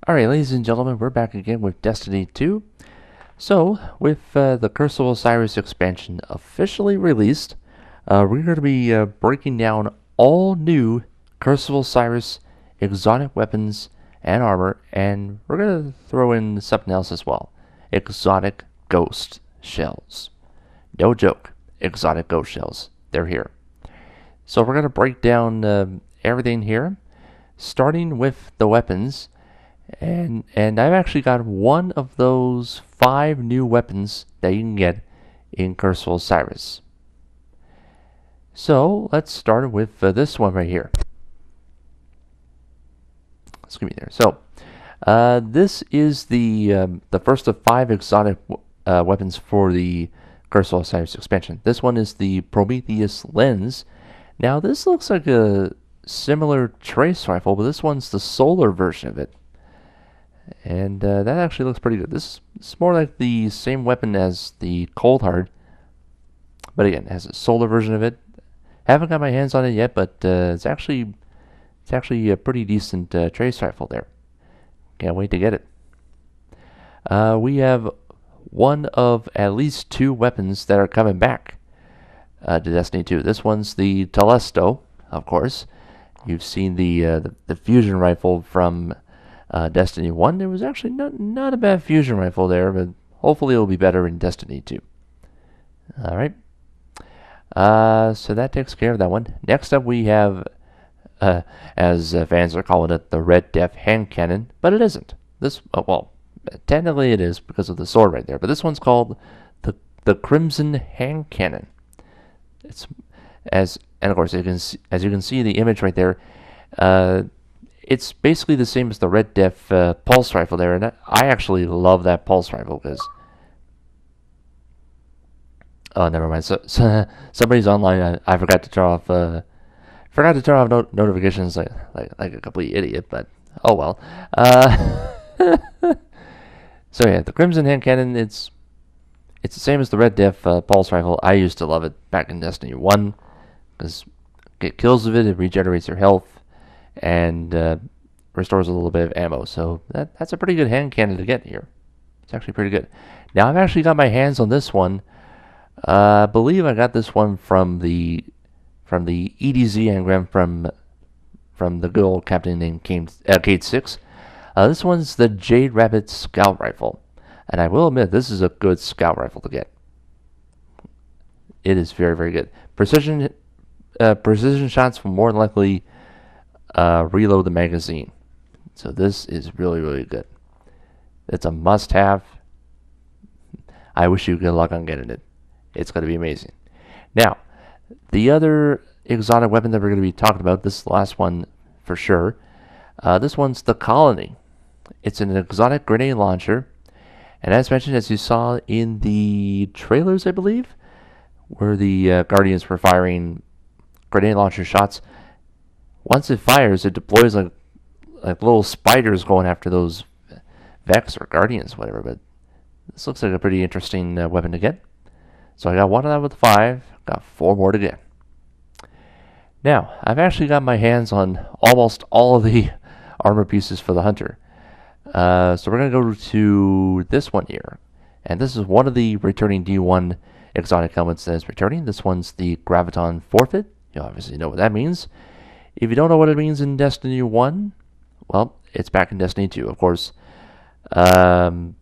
Alright, ladies and gentlemen, we're back again with Destiny 2. So, with the Curse of Osiris expansion officially released, we're going to be breaking down all new Curse of Osiris exotic weapons and armor, and we're going to throw in something else as well. Exotic ghost shells. No joke, exotic ghost shells. They're here. So we're going to break down everything here, starting with the weapons. And I've actually got one of those 5 new weapons that you can get in Curse of Osiris. So let's start with this one right here. Excuse me there. So this is the first of 5 exotic weapons for the Curse of Osiris expansion. This one is the Prometheus lens. Now this looks like a similar trace rifle, but this one's the solar version of it. And that actually looks pretty good. This is more like the same weapon as the Cold Hard, but again, it has a solar version of it. Haven't got my hands on it yet, but it's actually a pretty decent trace rifle there. Can't wait to get it. We have one of at least 2 weapons that are coming back to Destiny 2. This one's the Telesto, of course. You've seen the fusion rifle from Destiny 1. There was actually not a bad fusion rifle there, but hopefully it'll be better in Destiny 2. Alright. So that takes care of that one. Next up we have, as fans are calling it, the Red Death hand cannon, but it isn't. This, well, technically it is because of the sword right there, but this one's called the Crimson hand cannon. It's and of course, as you can see the image right there, it's basically the same as the Red Death pulse rifle there, and I actually love that pulse rifle because... Oh, never mind. So somebody's online. I forgot to turn off. Notifications like a complete idiot. But oh well. So yeah, the Crimson hand cannon. It's the same as the Red Death pulse rifle. I used to love it back in Destiny 1 because get kills with it. It regenerates your health and restores a little bit of ammo. So that's a pretty good hand cannon to get here. It's actually pretty good. Now I've actually got my hands on this one. I believe I got this one from the EDZ engram from the good old captain named Kate 6. This one's the Jade Rabbit Scout Rifle, and I will admit this is a good scout rifle to get. It is very, very good. Precision shots will more than likely reload the magazine, so this is really, really good. It's a must-have. I wish you good luck on getting it. It's going to be amazing. Now, the other exotic weapon that we're going to be talking about, this is the last one for sure. This one's the Colony. It's an exotic grenade launcher. And as mentioned, as you saw in the trailers, I believe, where the Guardians were firing grenade launcher shots, once it fires, it deploys like little spiders going after those Vex or Guardians, whatever. But this looks like a pretty interesting weapon to get. So I got one of them with 5, got 4 more to get. Now, I've actually got my hands on almost all of the armor pieces for the Hunter. So we're going to go to this one here. And this is one of the returning D1 exotic helmets that is returning. This one's the Graviton Forfeit. You obviously know what that means. If you don't know what it means in Destiny 1, well, it's back in Destiny 2. Of course, it'll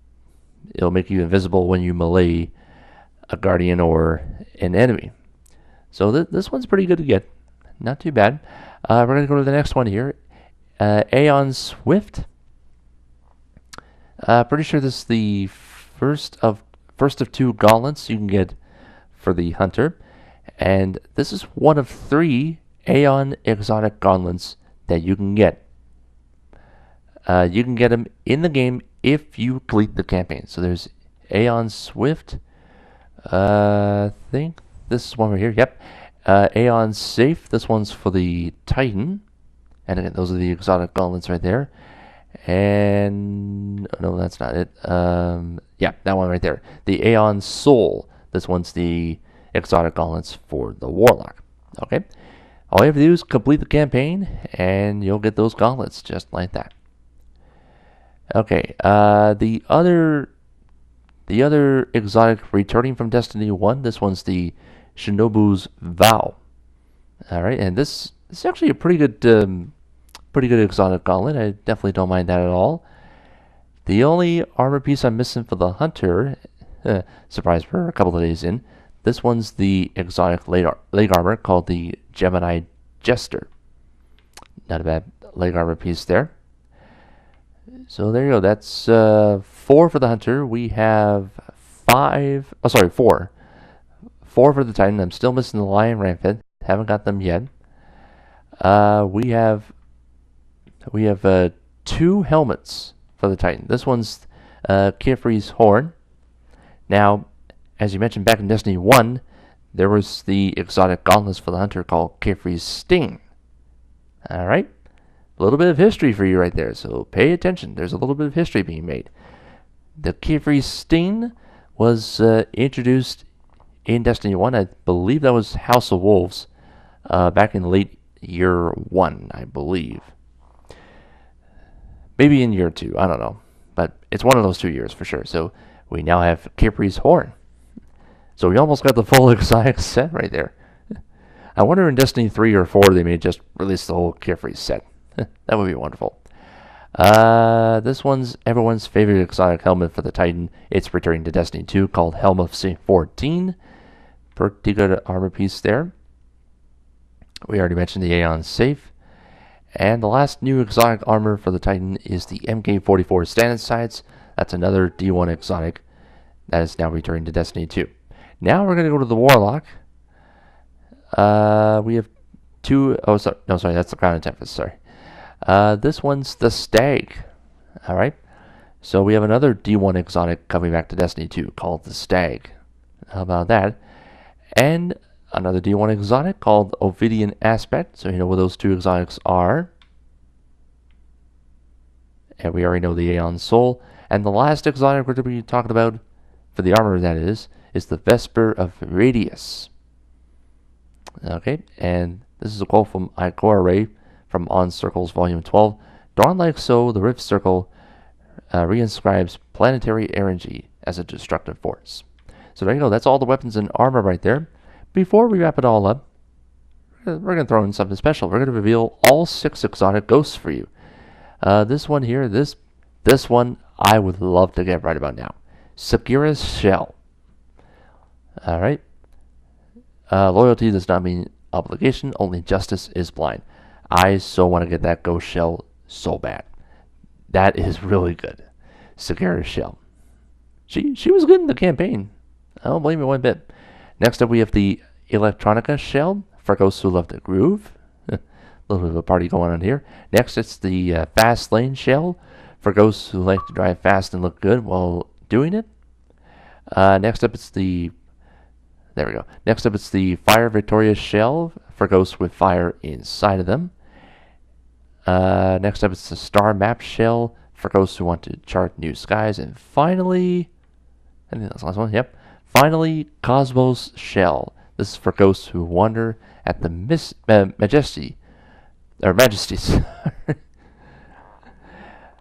make you invisible when you melee a Guardian or an enemy. So this one's pretty good to get. Not too bad. We're going to go to the next one here. Aeon Swift. Pretty sure this is the first of 2 gauntlets you can get for the Hunter. And this is one of 3 Aeon exotic gauntlets that you can get. You can get them in the game if you complete the campaign. So there's Aeon Swift. I think this is one right here. Yep. Aeon Safe. This one's for the Titan. And again, those are the exotic gauntlets right there. And no, that's not it. Yeah, that one right there. The Aeon Soul. This one's the exotic gauntlets for the Warlock. Okay. All you have to do is complete the campaign, and you'll get those gauntlets just like that. Okay, the other exotic returning from Destiny 1, this one's the Shinobu's Vow. Alright, and this is actually a pretty good exotic gauntlet. I definitely don't mind that at all. The only armor piece I'm missing for the Hunter, surprise, we're a couple of days in, this one's the exotic leg armor called the Gemini Jester. Not a bad leg armor piece there. So there you go. That's 4 for the Hunter. We have 5. Oh, sorry, 4. 4 for the Titan. I'm still missing the Lion Rampant. Haven't got them yet. We have 2 helmets for the Titan. This one's Kifri's Horn. Now, as you mentioned back in Destiny 1, there was the exotic gauntlets for the Hunter called Kifri's Sting. Alright? A little bit of history for you right there, so pay attention. There's a little bit of history being made. The Kifri's Sting was introduced in Destiny 1. I believe that was House of Wolves back in late year 1, I believe. Maybe in year 2, I don't know. But it's one of those 2 years for sure. So we now have Kifri's Horn. So we almost got the full exotic set right there. I wonder in Destiny 3 or 4 they may just release the whole Kifri set. That would be wonderful. This one's everyone's favorite exotic helmet for the Titan. It's returning to Destiny 2 called Helm of C14. Pretty good armor piece there. We already mentioned the Aeon Safe. And the last new exotic armor for the Titan is the MK44 Standard Sights. That's another D1 exotic that is now returning to Destiny 2. Now we're going to go to the Warlock. We have 2... Oh, sorry. No, sorry. That's the Crown of Tempest. Sorry. This one's the Stag. Alright. So we have another D1 exotic coming back to Destiny 2 called the Stag. How about that? And another D1 exotic called Ovidian Aspect. So you know what those 2 exotics are. And we already know the Aeon Soul. And the last exotic we're going to be talking about, for the armor that is the Vesper of Radius. Okay, and this is a quote from Ikora Ray from On Circles Volume 12. Dawn like so, the Rift Circle reinscribes planetary energy as a destructive force. So there you go. That's all the weapons and armor right there. Before we wrap it all up, we're going to throw in something special. We're going to reveal all 6 exotic ghosts for you. This one here, this one I would love to get right about now. Sagira's Shell. Alright. Loyalty does not mean obligation, only justice is blind. I so want to get that ghost shell so bad. That is really good. Sagira's Shell. She was good in the campaign. I don't blame you one bit. Next up we have the Electronica Shell for ghosts who love to groove. A little bit of a party going on here. Next it's the Fast Lane Shell for ghosts who like to drive fast and look good while doing it. Next up it's the Fire Victorious Shell for ghosts with fire inside of them. Next up it's the Star Map Shell for ghosts who want to chart new skies. And finally, I think that's the last one, yep. Finally, Cosmos Shell. This is for ghosts who wonder at the majesties.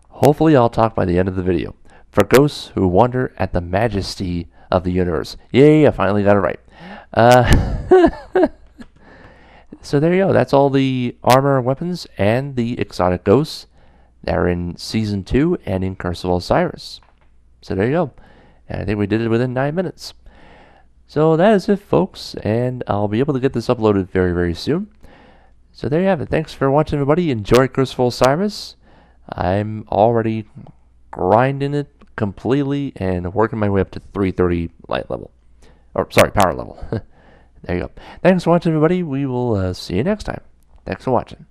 Hopefully I'll talk by the end of the video. For ghosts who wonder at the majesty of the universe. Yay, I finally got it right. So there you go. That's all the armor and weapons and the exotic ghosts that are in Season 2 and in Curse of Osiris. So there you go. And I think we did it within 9 minutes. So that is it, folks. And I'll be able to get this uploaded very, very soon. So there you have it. Thanks for watching, everybody. Enjoy Curse of Osiris. I'm already grinding it completely and working my way up to 330 light level. Or, sorry, power level. There you go. Thanks for watching, everybody. We will see you next time. Thanks for watching.